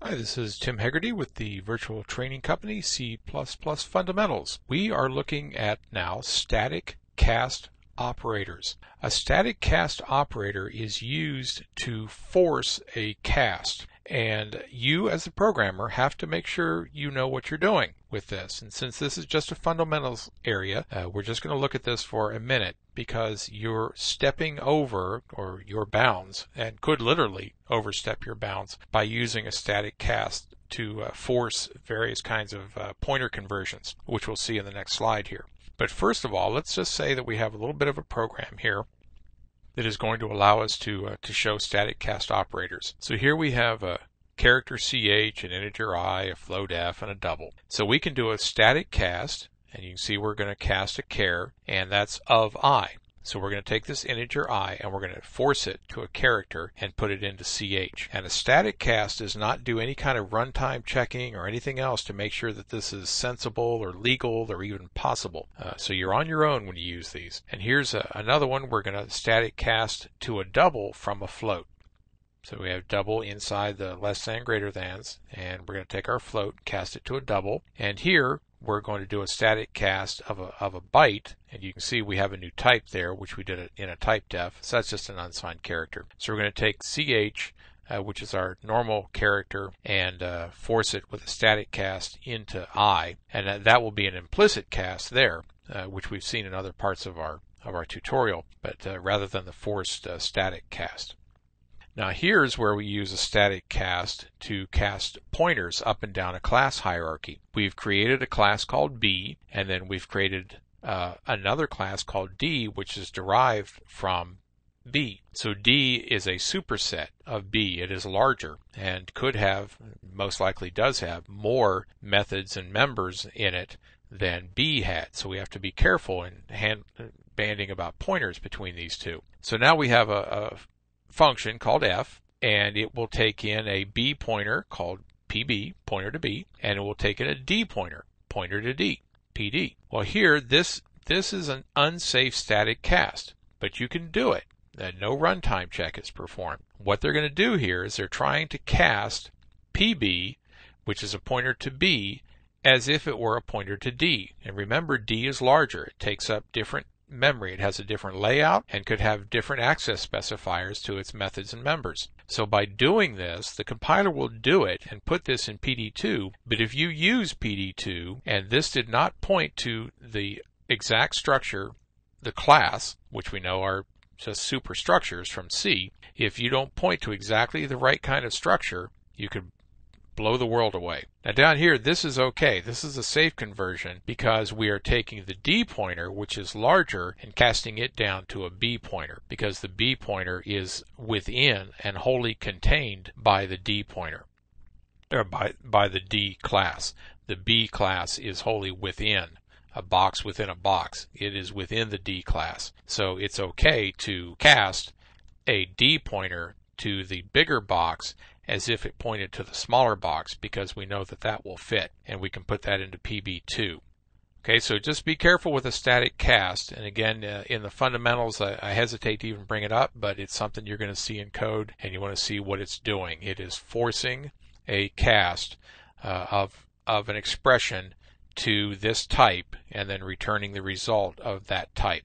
Hi, this is Tim Hegarty with the virtual training company C++ Fundamentals. We are looking at now static cast operators. A static cast operator is used to force a cast, and you as a programmer have to make sure you know what you're doing with this. And since this is just a fundamentals area, we're just going to look at this for a minute because you're stepping over or your bounds and could literally overstep your bounds by using a static cast to force various kinds of pointer conversions, which we'll see in the next slide here. But first of all, let's just say that we have a little bit of a program here that is going to allow us to show static cast operators. So here we have a character ch, an integer I, a float f, and a double. So we can do a static cast, and you can see we're going to cast a char, and that's of I. So we're going to take this integer I and we're going to force it to a character and put it into ch. And a static cast does not do any kind of runtime checking or anything else to make sure that this is sensible or legal or even possible. So you're on your own when you use these. And here's another one. We're going to static cast to a double from a float. So we have double inside the less than greater thans, and we're going to take our float and cast it to a double. And here we're going to do a static cast of a byte, and you can see we have a new type there, which we did it in a type def. So that's just an unsigned character. So we're going to take ch, which is our normal character, and force it with a static cast into I, and that will be an implicit cast there, which we've seen in other parts of our tutorial, but rather than the forced static cast. Now here's where we use a static cast to cast pointers up and down a class hierarchy. We've created a class called B, and then we've created another class called D, which is derived from B. So D is a superset of B. It is larger and could have, most likely does have, more methods and members in it than B had. So we have to be careful in banding about pointers between these two. So now we have a function called f, and it will take in a b pointer called pb, pointer to b, and it will take in a d pointer, pointer to d, pd. Well, here this is an unsafe static cast, but you can do it. No runtime check is performed. What they're going to do here is they're trying to cast pb, which is a pointer to b, as if it were a pointer to d. And remember, d is larger. It takes up different memory. It has a different layout and could have different access specifiers to its methods and members. So by doing this, the compiler will do it and put this in PD2, but if you use PD2 and this did not point to the exact structure, the class, which we know are just superstructures from C, if you don't point to exactly the right kind of structure, you could blow the world away. Now down here, this is okay. This is a safe conversion because we are taking the D pointer, which is larger, and casting it down to a B pointer because the B pointer is within and wholly contained by the D pointer, or by the D class. The B class is wholly within a box within a box. It is within the D class. So it's okay to cast a D pointer to the bigger box as if it pointed to the smaller box because we know that that will fit, and we can put that into PB2. Okay, so just be careful with a static cast, and again, in the fundamentals, I hesitate to even bring it up, but it's something you're going to see in code, and you want to see what it's doing. It is forcing a cast of an expression to this type and then returning the result of that type.